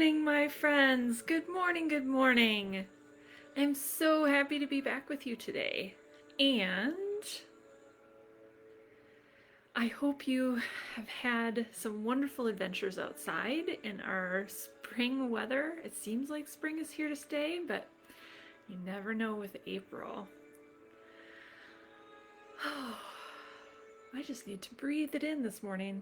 morning, my friends. Good morning, good morning. I'm so happy to be back with you today. And I hope you have had some wonderful adventures outside in our spring weather. It seems like spring is here to stay, but you never know with April. I just need to breathe it in this morning.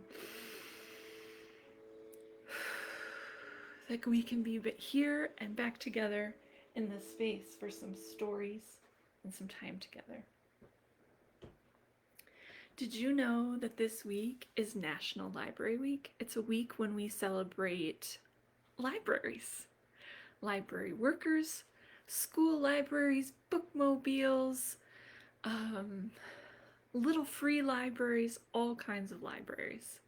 Like we can be here and back together in this space for some stories and some time together. Did you know that this week is National Library Week? It's a week when we celebrate libraries, library workers, school libraries, bookmobiles, little free libraries, all kinds of libraries.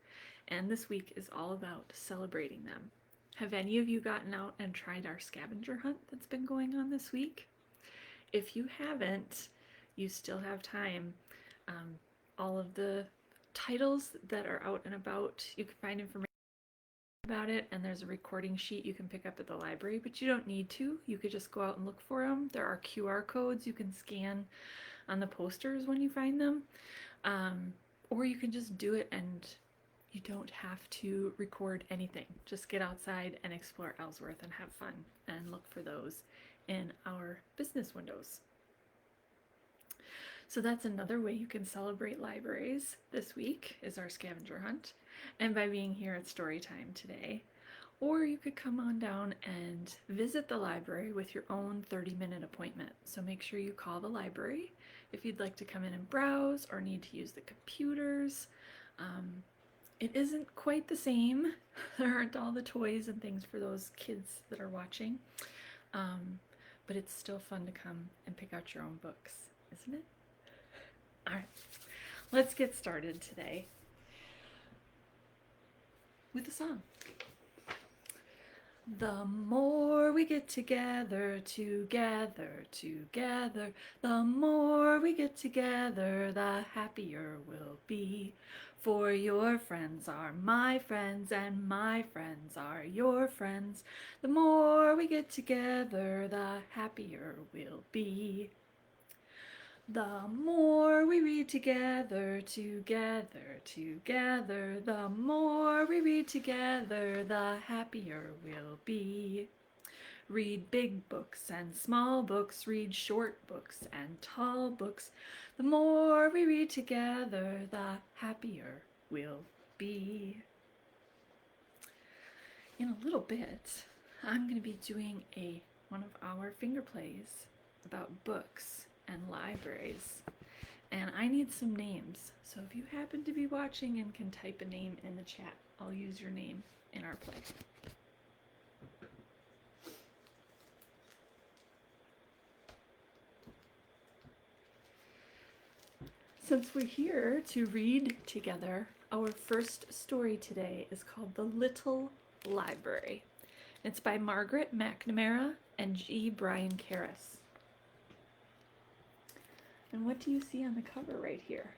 And this week is all about celebrating them. Have any of you gotten out and tried our scavenger hunt that's been going on this week? If you haven't, you still have time. All of the titles that are out and about, you can find information about it, and there's a recording sheet you can pick up at the library, but you don't need to. You could just go out and look for them. There are QR codes you can scan on the posters when you find them, or you can just do it and you don't have to record anything. Just get outside and explore Ellsworth and have fun and look for those in our business windows. So that's another way you can celebrate libraries this week is our scavenger hunt, and by being here at Storytime today. Or you could come on down and visit the library with your own 30-minute appointment. So make sure you call the library if you'd like to come in and browse or need to use the computers. It isn't quite the same. There aren't all the toys and things for those kids that are watching. But it's still fun to come and pick out your own books, isn't it? All right, let's get started today with a song. The more we get together, the more we get together, the happier we'll be. For your friends are my friends, and my friends are your friends. The more we get together, the happier we'll be. The more we read together, the more we read together, the happier we'll be. Read big books and small books, read short books and tall books. The more we read together, the happier we'll be. In a little bit, I'm going to be doing one of our finger plays about books and libraries, and I need some names. So if you happen to be watching and can type a name in the chat, I'll use your name in our play. Since we're here to read together, our first story today is called The Little Library. It's by Margaret McNamara and G. Brian Karras. And what do you see on the cover right here?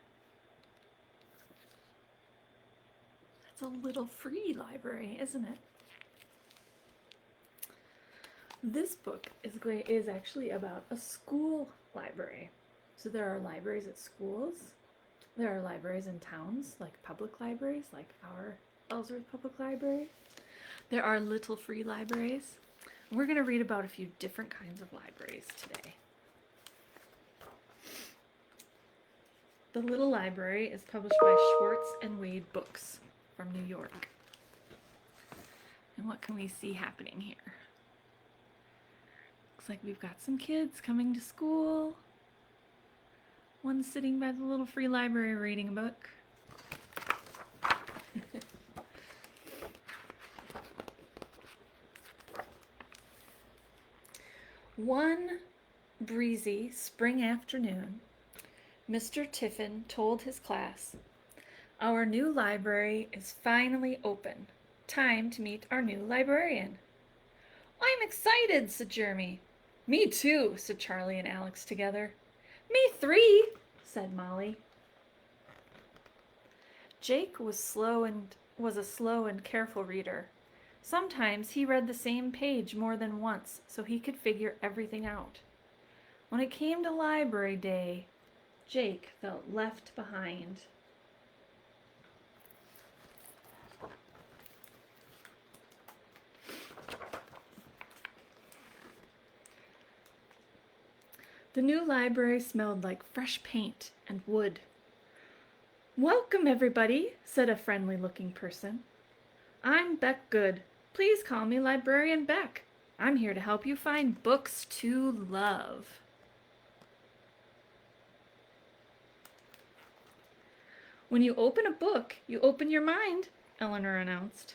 That's a little free library, isn't it? This book is actually about a school library. So there are libraries at schools. There are libraries in towns, like public libraries, like our Ellsworth Public Library. There are little free libraries. We're going to read about a few different kinds of libraries today. The Little Library is published by Schwartz and Wade Books from New York. And what can we see happening here? Looks like we've got some kids coming to school. One's sitting by the little free library reading a book. One breezy spring afternoon, Mr. Tiffin told his class, "Our new library is finally open. Time to meet our new librarian." "I'm excited," said Jeremy. "Me too," said Charlie and Alex together. "Me three," said Molly. Jake was a slow and careful reader. Sometimes he read the same page more than once so he could figure everything out. When it came to library day, Jake felt left behind. The new library smelled like fresh paint and wood. "Welcome, everybody," said a friendly-looking person. "I'm Beck Good. Please call me Librarian Beck. I'm here to help you find books to love." "When you open a book, you open your mind," Eleanor announced.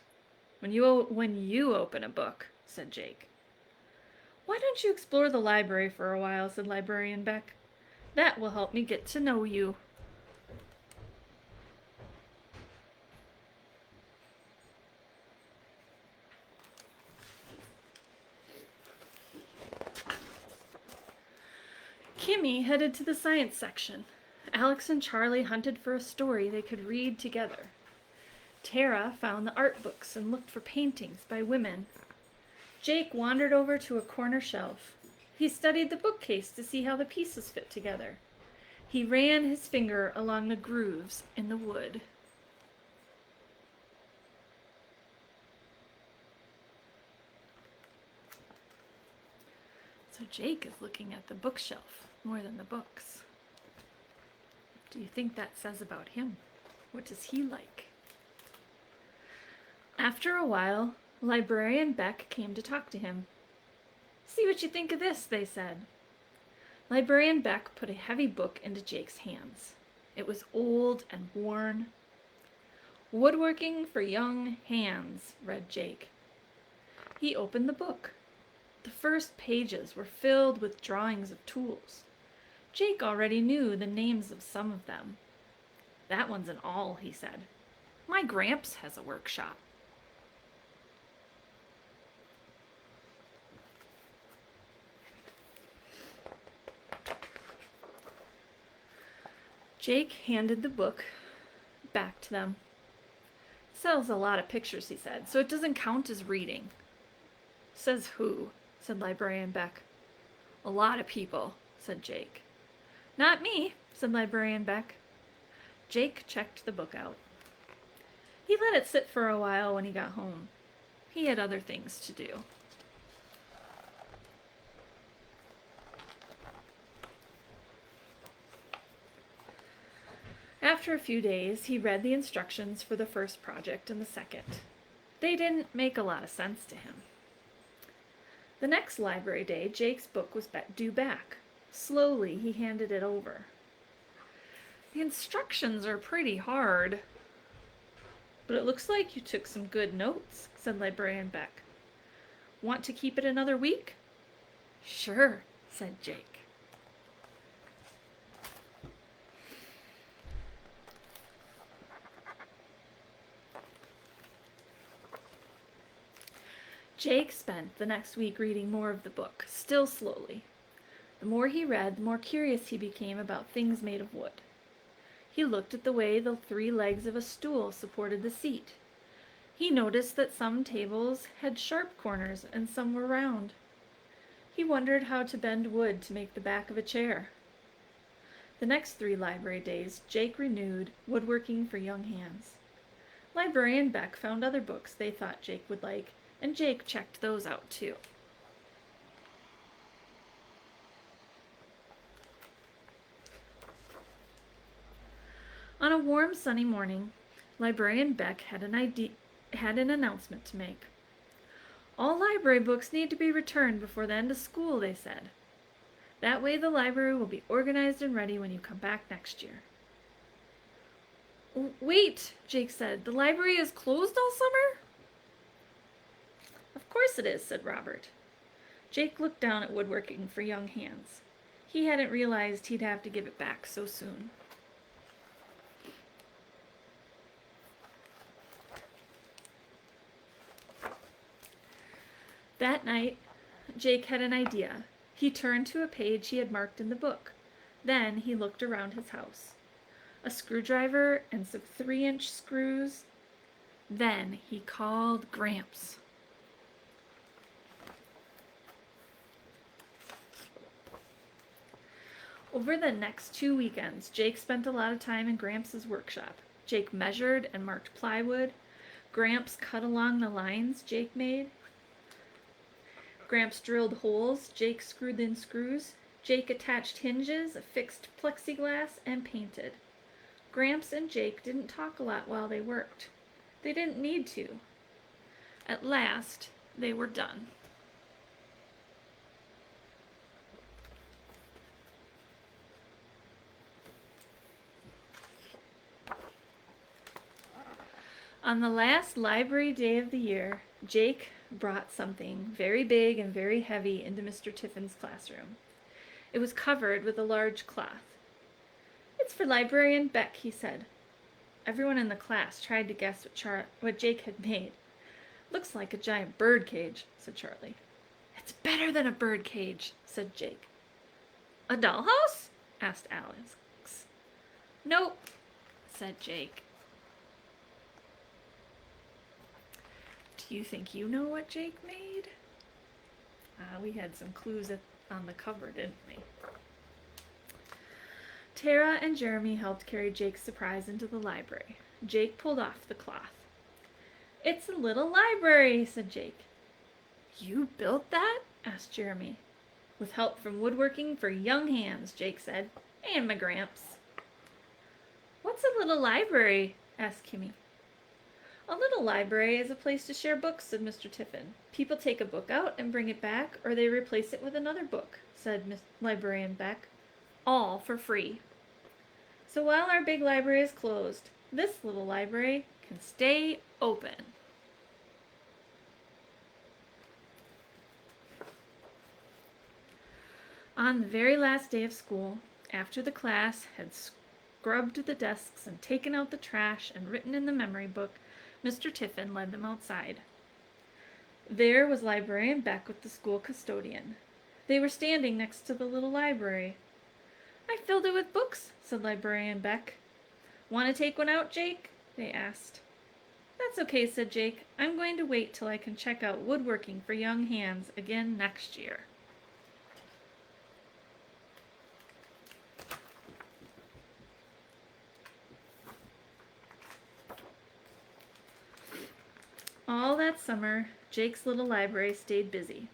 When you open a book," said Jake. "Why don't you explore the library for a while," said Librarian Beck. "That will help me get to know you." Kimmy headed to the science section. Alex and Charlie hunted for a story they could read together. Tara found the art books and looked for paintings by women. Jake wandered over to a corner shelf. He studied the bookcase to see how the pieces fit together. He ran his finger along the grooves in the wood. So Jake is looking at the bookshelf more than the books. What do you think that says about him? What does he like? After a while, Librarian Beck came to talk to him. "See what you think of this," they said. Librarian Beck put a heavy book into Jake's hands. It was old and worn. "Woodworking for Young Hands," read Jake. He opened the book. The first pages were filled with drawings of tools. Jake already knew the names of some of them. "That one's an awl," he said. "My Gramps has a workshop." Jake handed the book back to them. "It sells a lot of pictures," he said, "so it doesn't count as reading." "Says who?" said Librarian Beck. "A lot of people," said Jake. "Not me," said Librarian Beck. Jake checked the book out. He let it sit for a while when he got home. He had other things to do. After a few days, he read the instructions for the first project and the second. They didn't make a lot of sense to him. The next library day, Jake's book was due back. Slowly, he handed it over. "The instructions are pretty hard." "But it looks like you took some good notes," said Librarian Beck. "Want to keep it another week?" "Sure," said Jake. Jake spent the next week reading more of the book, still slowly. The more he read, the more curious he became about things made of wood. He looked at the way the 3 legs of a stool supported the seat. He noticed that some tables had sharp corners and some were round. He wondered how to bend wood to make the back of a chair. The next 3 library days, Jake renewed Woodworking for Young Hands. Librarian Beck found other books they thought Jake would like, and Jake checked those out too. On a warm, sunny morning, Librarian Beck had an announcement to make. "All library books need to be returned before the end of school," they said. "That way the library will be organized and ready when you come back next year." "Wait," Jake said, "the library is closed all summer?" "Of course it is," said Robert. Jake looked down at Woodworking for Young Hands. He hadn't realized he'd have to give it back so soon. That night, Jake had an idea. He turned to a page he had marked in the book. Then he looked around his house. A screwdriver and some 3-inch screws. Then he called Gramps. Over the next 2 weekends, Jake spent a lot of time in Gramps' workshop. Jake measured and marked plywood. Gramps cut along the lines Jake made. Gramps drilled holes. Jake screwed in screws. Jake attached hinges, fixed plexiglass, and painted. Gramps and Jake didn't talk a lot while they worked. They didn't need to. At last, they were done. On the last library day of the year, Jake brought something very big and very heavy into Mr. Tiffin's classroom. It was covered with a large cloth. "It's for Librarian Beck," he said. Everyone in the class tried to guess what Jake had made. "Looks like a giant bird cage," said Charlie. "It's better than a bird cage," said Jake. "A dollhouse?" asked Alex. "Nope," said Jake. Do you think you know what Jake made? We had some clues on the cover, didn't we? Tara and Jeremy helped carry Jake's surprise into the library. Jake pulled off the cloth. "It's a little library," said Jake. "You built that?" asked Jeremy. "With help from Woodworking for Young Hands," Jake said, "and my Gramps." "What's a little library?" asked Kimmy. "A little library is a place to share books," said Mr. Tiffin. "People take a book out and bring it back, or they replace it with another book," said Librarian Beck. "All for free. So while our big library is closed, this little library can stay open." On the very last day of school, after the class had scrubbed the desks and taken out the trash and written in the memory book, Mr. Tiffin led them outside. There was Librarian Beck with the school custodian. They were standing next to the little library. "I filled it with books," said Librarian Beck. "Want to take one out, Jake?" they asked. "That's okay," said Jake. "I'm going to wait till I can check out Woodworking for Young Hands again next year." All that summer, Jake's little library stayed busy.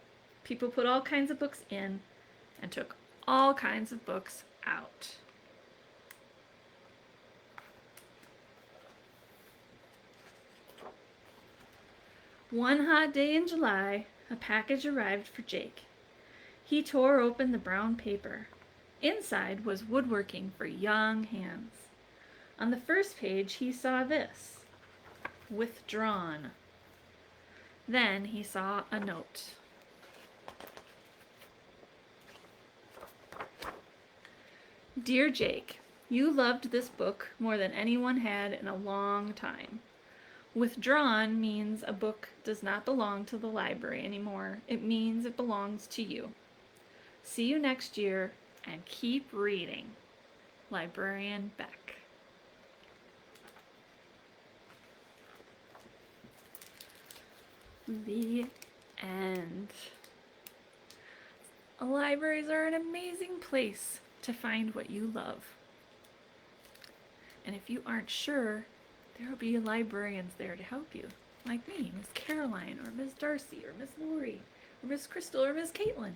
People put all kinds of books in and took all kinds of books out. One hot day in July, a package arrived for Jake. He tore open the brown paper. Inside was Woodworking for Young Hands. On the first page, he saw this: "Withdrawn." Then he saw a note. "Dear Jake, you loved this book more than anyone had in a long time. Withdrawn means a book does not belong to the library anymore. It means it belongs to you. See you next year, and keep reading. Librarian Beck." The end. Libraries are an amazing place to find what you love. And if you aren't sure, there will be librarians there to help you, like me, Miss Caroline, or Miss Darcy, or Miss Lori, or Miss Crystal, or Miss Caitlin.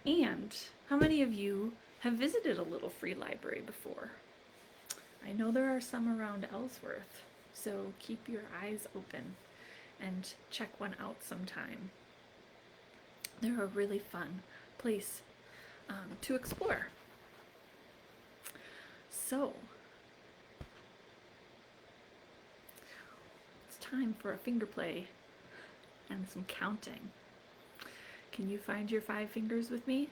And how many of you have visited a little free library before? I know there are some around Ellsworth, so keep your eyes open and check one out sometime. They're a really fun place to explore. So, it's time for a finger play and some counting. Can you find your 5 fingers with me?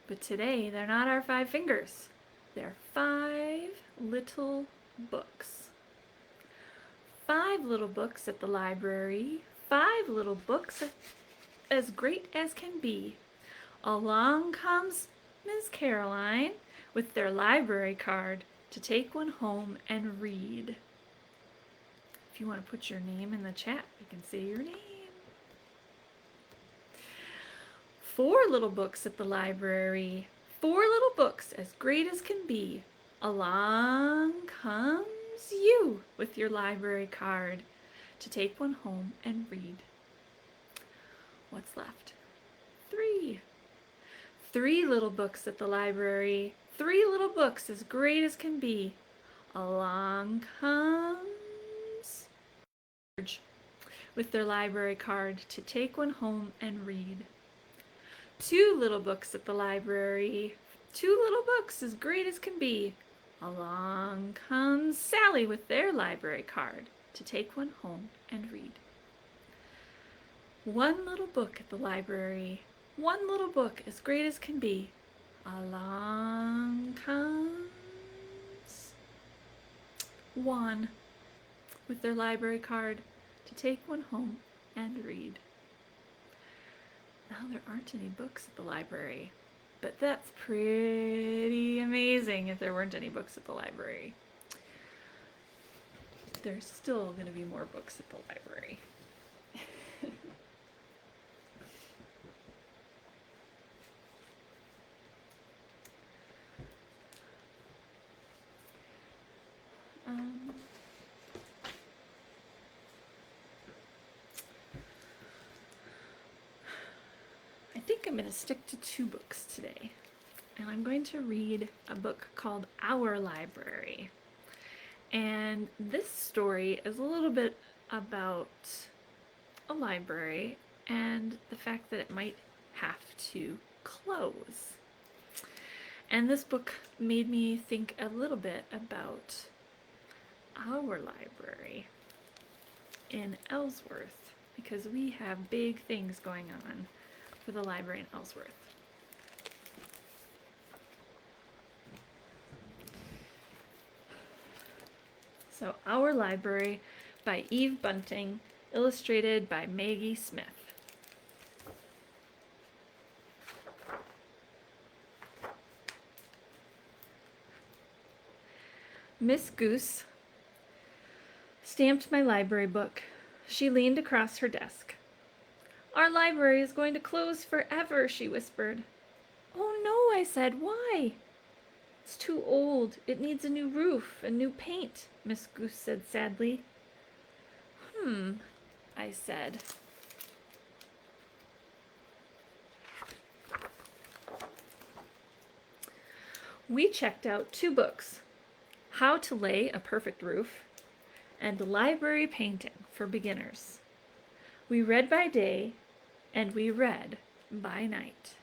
But today, they're not our 5 fingers. They're 5 little books. 5 little books at the library. 5 little books as great as can be. Along comes Miss Caroline with their library card to take one home and read. If you want to put your name in the chat, you can say your name. 4 little books at the library, 4 little books as great as can be. Along comes you with your library card to take one home and read. What's left? 3. 3 little books at the library, 3 little books as great as can be. Along comes George with their library card to take one home and read. 2 little books at the library, 2 little books as great as can be. Along comes Sally with their library card to take one home and read. 1 little book at the library, 1 little book as great as can be. Along comes Juan with their library card to take one home and read. Now there aren't any books at the library, but that's pretty amazing if there weren't any books at the library. There's still going to be more books at the library. I think I'm going to stick to 2 books today, and I'm going to read a book called Our Library. And this story is a little bit about a library and the fact that it might have to close. And this book made me think a little bit about our library in Ellsworth, because we have big things going on for the library in Ellsworth. So, Our Library by Eve Bunting, illustrated by Maggie Smith. Miss Goose stamped my library book. She leaned across her desk. "Our library is going to close forever," she whispered. "Oh no," I said. "Why?" "It's too old. It needs a new roof and new paint," Miss Goose said sadly. I said. We checked out 2 books, How to Lay a Perfect Roof and Library Painting for Beginners. We read by day and we read by night.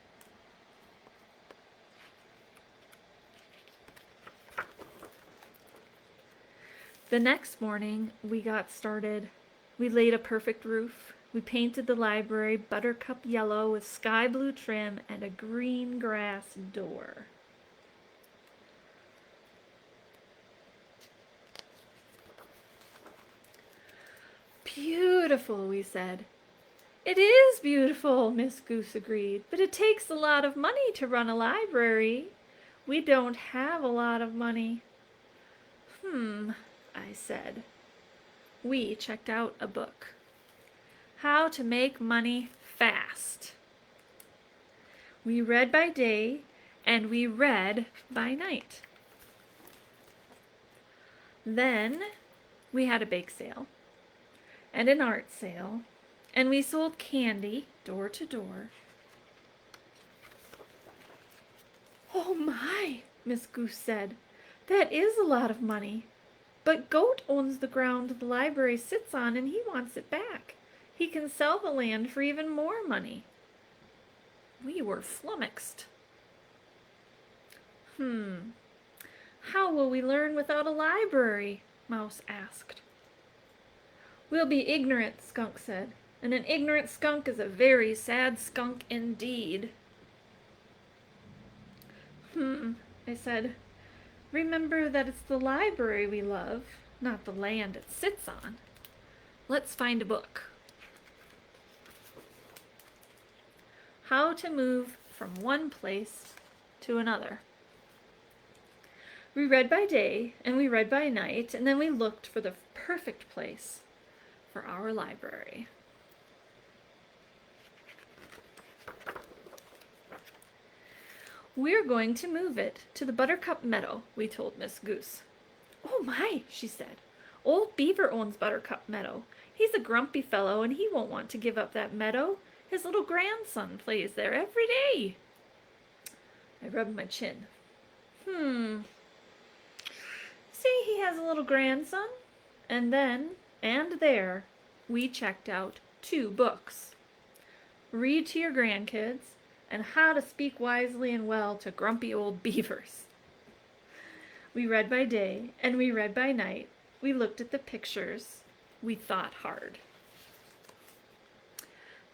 The next morning, we got started. We laid a perfect roof. We painted the library buttercup yellow with sky blue trim and a green grass door. "Beautiful," we said. "It is beautiful," Miss Goose agreed, "but it takes a lot of money to run a library. We don't have a lot of money." I said. We checked out a book, How to Make Money Fast. We read by day and we read by night. Then we had a bake sale and an art sale, and we sold candy door to door. "Oh my," Miss Goose said, "that is a lot of money. But Goat owns the ground the library sits on and he wants it back. He can sell the land for even more money." We were flummoxed. "How will we learn without a library?" Mouse asked. "We'll be ignorant," Skunk said, "and an ignorant skunk is a very sad skunk indeed." I said. "Remember that it's the library we love, not the land it sits on. Let's find a book." How to Move from One Place to Another. We read by day and we read by night, and then we looked for the perfect place for our library. We're going to move it to the Buttercup Meadow, we told Miss Goose. Oh my, she said. Old Beaver owns Buttercup Meadow. He's a grumpy fellow, and he won't want to give up that meadow. His little grandson plays there every day. I rubbed my chin. Say he has a little grandson. And then, and there, we checked out 2 books. Read to Your Grandkids and How to Speak Wisely and Well to Grumpy Old Beavers. We read by day and we read by night. We looked at the pictures. We thought hard.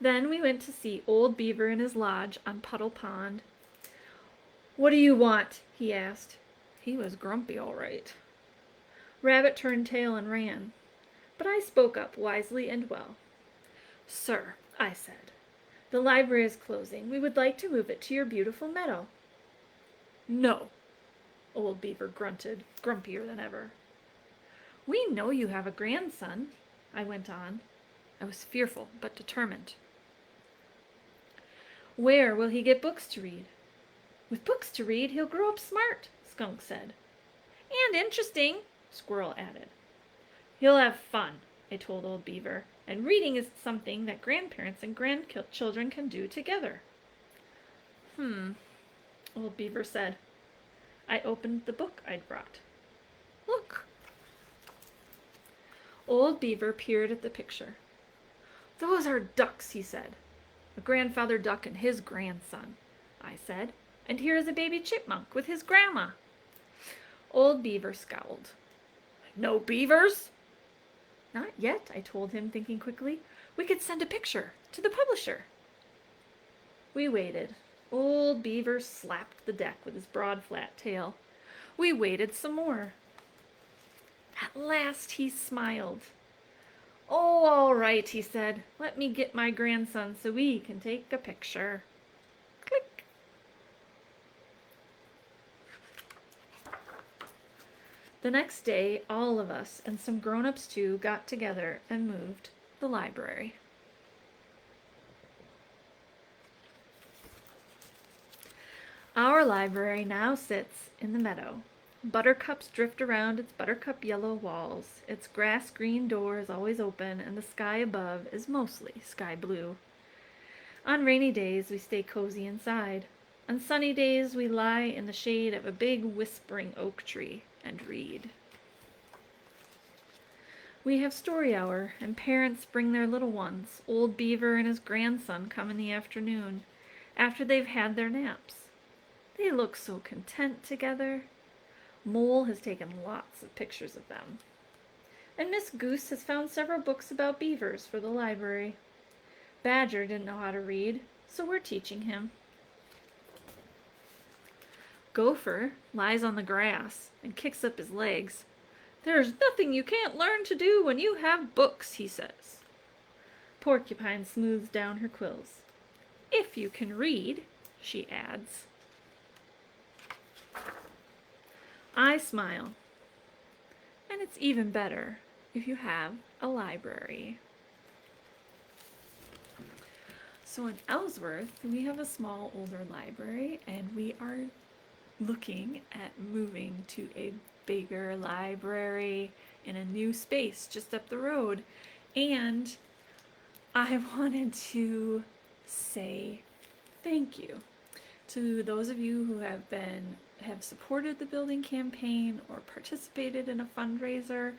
Then we went to see Old Beaver in his lodge on Puddle Pond. What do you want? He asked. He was grumpy, all right. Rabbit turned tail and ran, but I spoke up wisely and well. Sir, I said, the library is closing. We would like to move it to your beautiful meadow. No, Old Beaver grunted, grumpier than ever. We know you have a grandson, I went on. I was fearful but determined. Where will he get books to read? With books to read, he'll grow up smart, Skunk said. And interesting, Squirrel added. He'll have fun, I told Old Beaver, and reading is something that grandparents and grandchildren can do together. Old Beaver said. I opened the book I'd brought. Look. Old Beaver peered at the picture. Those are ducks, he said. A grandfather duck and his grandson, I said. And here is a baby chipmunk with his grandma. Old Beaver scowled. No beavers? Not yet, I told him, thinking quickly. We could send a picture to the publisher. We waited. Old Beaver slapped the deck with his broad, flat tail. We waited some more. At last he smiled. Oh, all right, he said. Let me get my grandson so we can take a picture. Click. The next day, all of us, and some grown-ups too, got together and moved the library. Our library now sits in the meadow. Buttercups drift around its buttercup yellow walls. Its grass-green door is always open, and the sky above is mostly sky blue. On rainy days, we stay cozy inside. On sunny days, we lie in the shade of a big whispering oak tree and read. We have story hour, and parents bring their little ones. Old Beaver and his grandson come in the afternoon, after they've had their naps. They look so content together. Mole has taken lots of pictures of them. And Miss Goose has found several books about beavers for the library. Badger didn't know how to read, so we're teaching him. Gopher lies on the grass and kicks up his legs. There's nothing you can't learn to do when you have books, he says. Porcupine smooths down her quills. If you can read, she adds. I smile. And it's even better if you have a library. So in Ellsworth, we have a small older library, and we are looking at moving to a bigger library in a new space just up the road. And I wanted to say thank you to those of you who have supported the building campaign or participated in a fundraiser.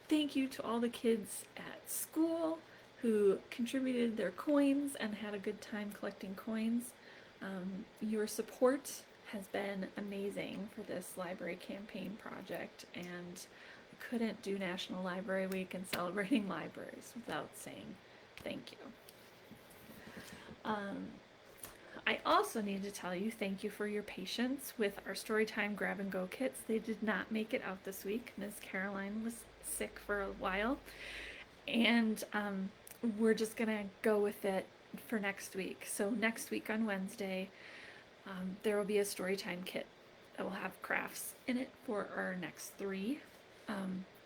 Thank you to all the kids at school who contributed their coins and had a good time collecting coins. Your support has been amazing for this library campaign project, and I couldn't do National Library Week and celebrating libraries without saying thank you. I also need to tell you thank you for your patience with our Storytime Grab and Go kits. They did not make it out this week. Ms. Caroline was sick for a while, and we're just gonna go with it for next week. So next week on Wednesday, there will be a Storytime kit that will have crafts in it for our next 3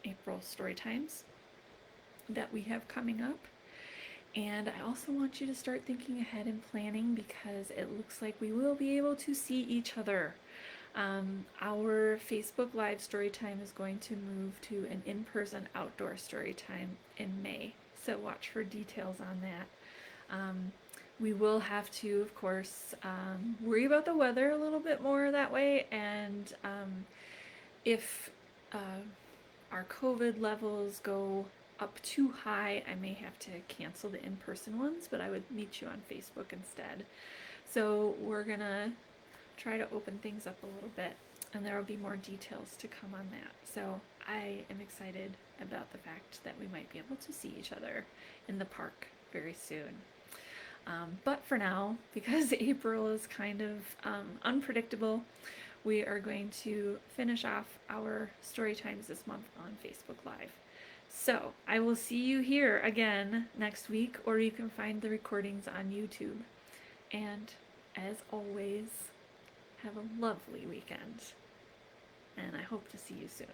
April Storytimes that we have coming up. And I also want you to start thinking ahead and planning because it looks like we will be able to see each other. Our Facebook Live story time is going to move to an in-person outdoor story time in May. So watch for details on that. We will have to, of course, worry about the weather a little bit more that way. And if our COVID levels go up too high, I may have to cancel the in-person ones, but I would meet you on Facebook instead. So we're gonna try to open things up a little bit, and there will be more details to come on that. So I am excited about the fact that we might be able to see each other in the park very soon. But for now, because April is kind of unpredictable, we are going to finish off our story times this month on Facebook Live. So I will see you here again next week, or you can find the recordings on YouTube. And as always, have a lovely weekend, and I hope to see you soon.